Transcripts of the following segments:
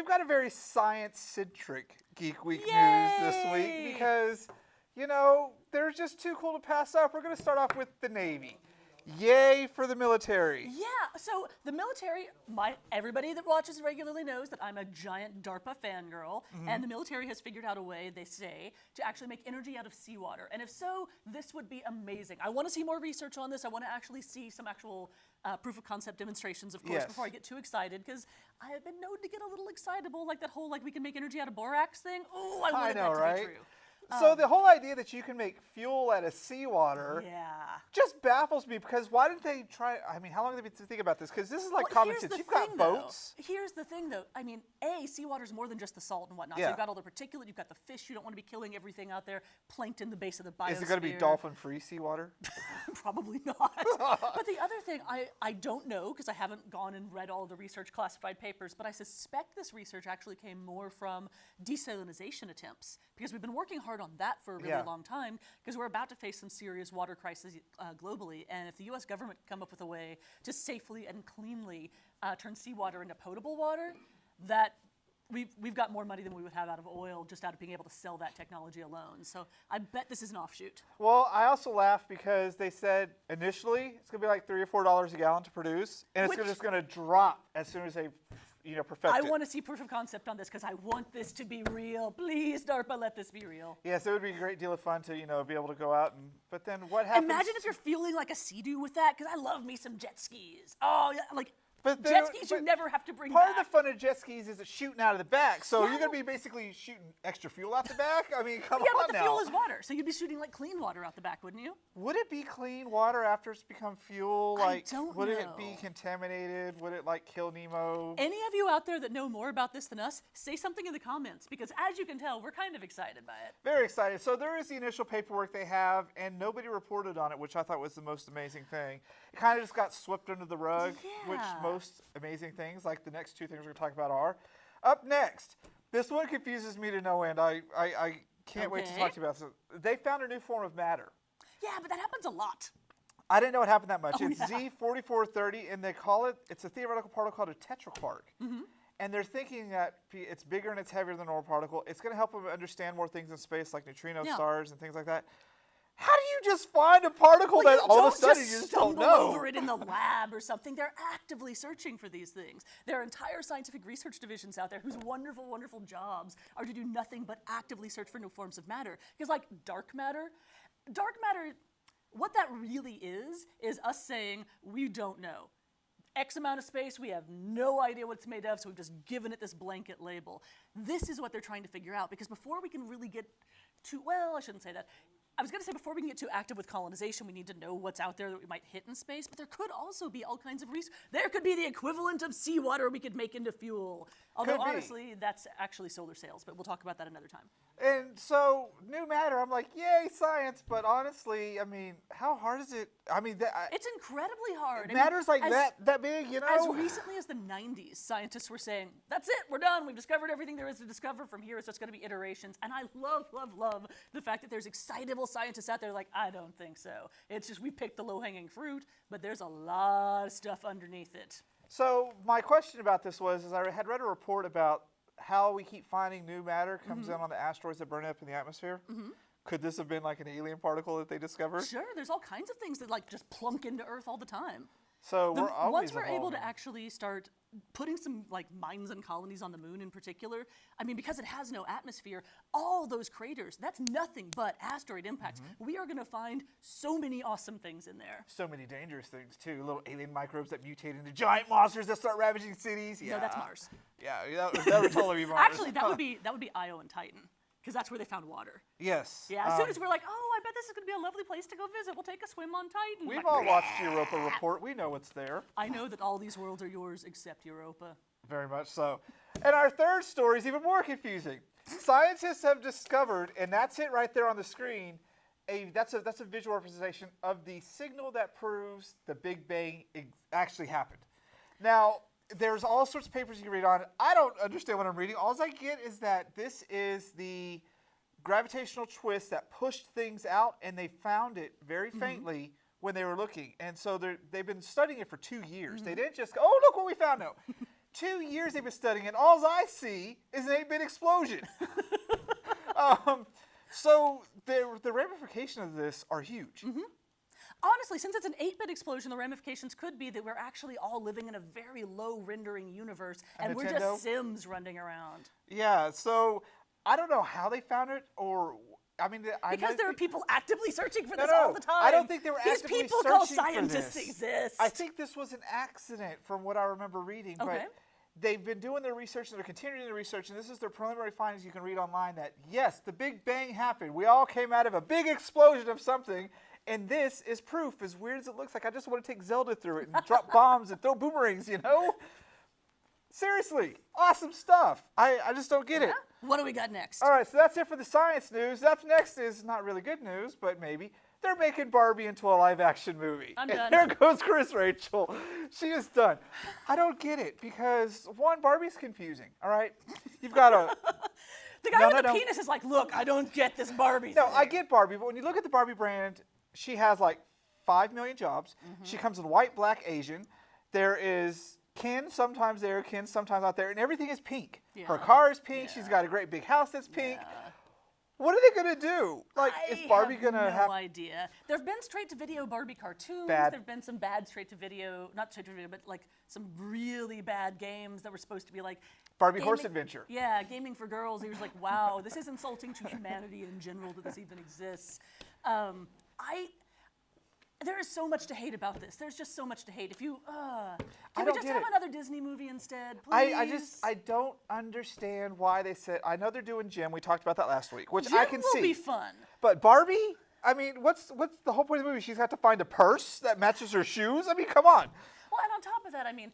we've got a very science-centric Geek Week Yay! news this week because, you know, they're just too cool to pass up. We're going to start off with the Navy. Yay for the military. Yeah, so the military, everybody that watches regularly knows that I'm a giant DARPA fangirl, and the military has figured out a way, they say, to actually make energy out of seawater. And if so, this would be amazing. I want to see more research on this. I want to actually see some actual proof of concept demonstrations, of course, before I get too excited, because I have been known to get a little excitable, like that whole, we can make energy out of borax thing. Oh, I want that to be true. So the whole idea that you can make fuel out of seawater just baffles me, because why didn't they try? I mean, how long did they think about this? Because this is like common sense. You've got boats. Here's the thing, though. I mean, seawater is more than just the salt and whatnot. So you've got all the particulate, you've got the fish. You don't want to be killing everything out there. Plankton, the base of the biosphere. Is it going to be dolphin-free seawater? Probably not. But the other thing, I don't know, because I haven't gone and read all the research classified papers, but I suspect this research actually came more from desalinization attempts, because we've been working hard on that for a really long time, because we're about to face some serious water crises globally, and if the U.S. government can come up with a way to safely and cleanly turn seawater into potable water, that we've got more money than we would have out of oil just out of being able to sell that technology alone. So I bet this is an offshoot. Well, I also laugh because they said initially it's going to be like $3 or $4 a gallon to produce, and it's just going to drop as soon as they perfect it. I want to see proof of concept on this, because I want this to be real. Please, DARPA, let this be real. Yes, it would be a great deal of fun to, be able to go out but then what happens? Imagine if you're feeling like a sea-doo with that, because I love me some jet skis. Oh, yeah, jet skis you never have to bring back. Part of the fun of jet skis is it's shooting out of the back, so you're going to be basically shooting extra fuel out the back? I mean, come on now. Yeah, but the fuel is water, so you'd be shooting clean water out the back, wouldn't you? Would it be clean water after it's become fuel? I don't know. Would it be contaminated? Would it kill Nemo? Any of you out there that know more about this than us, say something in the comments, because as you can tell, we're kind of excited by it. Very excited. So there is the initial paperwork they have, and nobody reported on it, which I thought was the most amazing thing. It kind of just got swept under the rug, which most amazing things, like the next two things we're going to talk about, are. Up next, this one confuses me to no end. I can't wait to talk to you about this. They found a new form of matter. Yeah, but that happens a lot. I didn't know it happened that much. It's Z4430, and they call it, it's a theoretical particle called a tetraquark. And they're thinking that it's bigger and it's heavier than a normal particle. It's going to help them understand more things in space, like neutrino stars and things like that. How do you just find a particle that all of a sudden you just don't know? Over it in the lab or something. They're actively searching for these things. There are entire scientific research divisions out there whose wonderful, wonderful jobs are to do nothing but actively search for new forms of matter. Because dark matter, what that really is us saying, we don't know. X amount of space, we have no idea what it's made of, so we've just given it this blanket label. This is what they're trying to figure out, because before we can really get to, I shouldn't say that. I was going to say, before we can get too active with colonization, we need to know what's out there that we might hit in space, but there could also be all kinds of research. There could be the equivalent of seawater we could make into fuel. Although, honestly, that's actually solar sails, but we'll talk about that another time. And so, new matter, I'm like, yay, science, but honestly, I mean, how hard is it? I mean, it's incredibly hard. Matters that big, As recently as the 90s, scientists were saying, that's it, we're done, we've discovered everything there is to discover. From here, it's just going to be iterations. And I love, love, love the fact that there's excitable scientists out there like, I don't think so. It's just we picked the low-hanging fruit, but there's a lot of stuff underneath it. So my question about this was, I had read a report about how we keep finding new matter comes in on the asteroids that burn up in the atmosphere. Could this have been like an alien particle that they discovered? Sure, there's all kinds of things that just plunk into Earth all the time. So we're always once we're evolving. able to actually start putting some mines and colonies on the moon in particular, I mean, because it has no atmosphere, all those craters, that's nothing but asteroid impacts. We are going to find so many awesome things in there. So many dangerous things too. Little alien microbes that mutate into giant monsters that start ravaging cities. Yeah. No, that's Mars. Yeah, that would totally be Mars. Actually, that would be Io and Titan, because that's where they found water. Yes. Yeah, as soon as we're like, I bet this is going to be a lovely place to go visit. We'll take a swim on Titan. We've all watched Europa Report. We know what's there. I know that all these worlds are yours except Europa. Very much so. And our third story is even more confusing. Scientists have discovered, and that's it right there on the screen, that's a visual representation of the signal that proves the Big Bang actually happened. Now, there's all sorts of papers you can read on it. I don't understand what I'm reading. All I get is that this is the gravitational twist that pushed things out, and they found it very faintly when they were looking. And so they've been studying it for 2 years. They didn't just go, oh, look what we found. No. 2 years they've been studying it. All I see is an 8-bit explosion. So the ramifications of this are huge. Honestly, since it's an 8-bit explosion, the ramifications could be that we're actually all living in a very low rendering universe, and we're just Sims running around. Yeah, so I don't know how they found it, or I mean, because there are people actively searching for this all the time. I don't think they were These actively people searching called for scientists this. exist. I think this was an accident, from what I remember reading. Okay. But they've been doing their research, and they're continuing their research, and this is their preliminary findings you can read online, that yes, the Big Bang happened. We all came out of a big explosion of something, and this is proof. As weird as it looks like, I just want to take Zelda through it and drop bombs and throw boomerangs, you know? Seriously, awesome stuff. I just don't get it. What do we got next? All right, so that's it for the science news. Up next is not really good news, but maybe. They're making Barbie into a live-action movie. I'm and done. There goes Chris-Rachael. She is done. I don't get it because, one, Barbie's confusing, all right? You've got a... The guy with the penis is like, look, I don't get this Barbie thing. No, I get Barbie, but when you look at the Barbie brand, she has like 5 million jobs. She comes in white, black, Asian. There is Ken sometimes there, Ken sometimes not there, and everything is pink. Yeah. Her car is pink. She's got a great big house that's pink. What are they going to do? Like, is Barbie going to have... no idea. There have been straight-to-video Barbie cartoons. Bad. There have been some bad straight-to-video, not straight-to-video, but like some really bad games that were supposed to be like... Barbie Horse Adventure. Yeah, gaming for girls. He was like, wow, this is insulting to humanity in general that this even exists. There is so much to hate about this. There's just so much to hate. If you, can we just have another Disney movie instead, please? I don't understand why they said, I know they're doing Jim. We talked about that last week, which Jim I can see. will be fun. But Barbie? I mean, what's the whole point of the movie? She's got to find a purse that matches her shoes? I mean, come on. Well, and on top of that, I mean,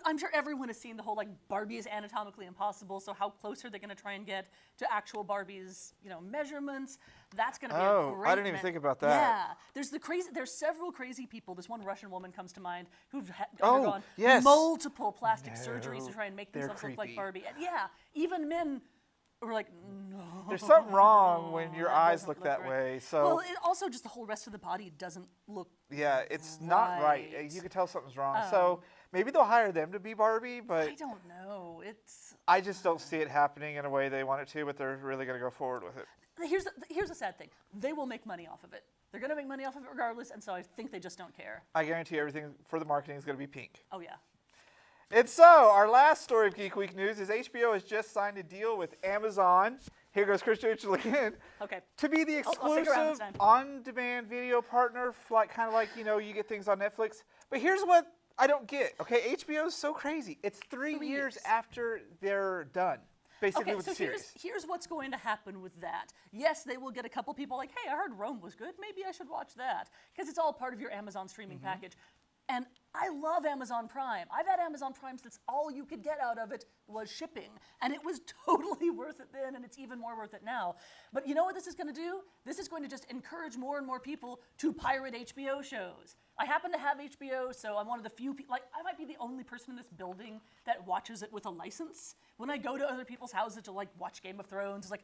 I'm sure everyone has seen the whole, like, Barbie is anatomically impossible, so how close are they going to try and get to actual Barbie's, measurements? That's going to be a great... I didn't even think about that. Yeah. There's several crazy people. This one Russian woman comes to mind who've undergone multiple plastic surgeries to try and make themselves look like Barbie. And yeah, even men were like, no. There's something wrong when your eyes look that way. So well, also just the whole rest of the body doesn't look it's not right. You can tell something's wrong. So maybe they'll hire them to be Barbie, but... I don't know. I just don't see it happening in a way they want it to, but they're really going to go forward with it. Here's the sad thing. They will make money off of it. They're going to make money off of it regardless, and so I think they just don't care. I guarantee everything for the marketing is going to be pink. Oh, yeah. And so, our last story of Geek Week news is HBO has just signed a deal with Amazon. Here goes Chris-Rachael again. Okay. To be the exclusive on-demand video partner, kind of like, you get things on Netflix. But here's what I don't get. Okay, HBO is so crazy. It's 3 years after they're done, basically, with the series. Here's what's going to happen with that. Yes, they will get a couple people like, hey, I heard Rome was good. Maybe I should watch that. Because it's all part of your Amazon streaming package. And I love Amazon Prime. I've had Amazon Prime since all you could get out of it was shipping. And it was totally worth it then, and it's even more worth it now. But you know what this is going to do? This is going to just encourage more and more people to pirate HBO shows. I happen to have HBO, so I'm one of the few people, I might be the only person in this building that watches it with a license. When I go to other people's houses to watch Game of Thrones, it's like,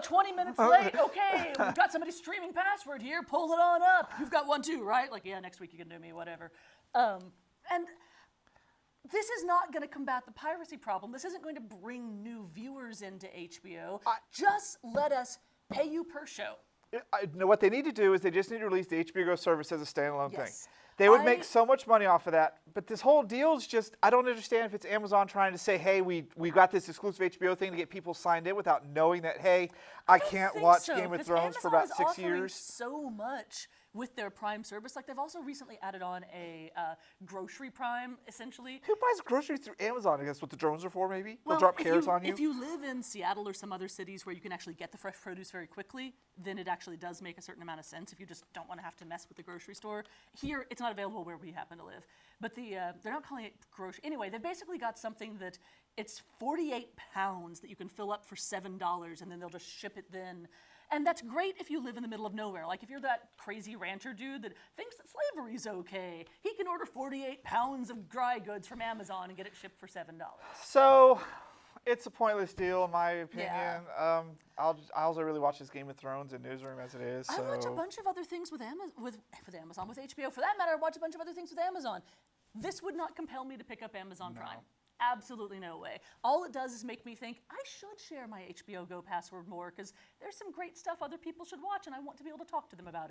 20 minutes late, okay, we've got somebody's streaming password here, pull it on up. You've got one too, right? Like, yeah, next week you can do me, whatever. And this is not going to combat the piracy problem. This isn't going to bring new viewers into HBO. Just let us pay you per show. What they need to do is they just need to release the HBO Go service as a standalone thing. They would make so much money off of that. But this whole deal is just, I don't understand if it's Amazon trying to say, hey, we got this exclusive HBO thing to get people signed in without knowing that, hey, I can't watch Game of Thrones for about 6 years. So much with their Prime service. Like, they've also recently added on a grocery Prime, essentially. Who buys groceries through Amazon? I guess what the drones are for, maybe? They'll drop carrots on you? If you live in Seattle or some other cities where you can actually get the fresh produce very quickly, then it actually does make a certain amount of sense if you just don't want to have to mess with the grocery store. Here, it's not available where we happen to live. But they're not calling it grocery. Anyway, they've basically got something that it's 48 pounds that you can fill up for $7, and then they'll just ship it then. And that's great if you live in the middle of nowhere. Like, if you're that crazy rancher dude that thinks that slavery's okay, he can order 48 pounds of dry goods from Amazon and get it shipped for $7. So, it's a pointless deal, in my opinion. Yeah. I also really watch this Game of Thrones and Newsroom as it is. So. I watch a bunch of other things with Amazon, with HBO. For that matter, I watch a bunch of other things with Amazon. This would not compel me to pick up Amazon Prime. Absolutely no way. All it does is make me think I should share my HBO Go password more because there's some great stuff other people should watch and I want to be able to talk to them about it.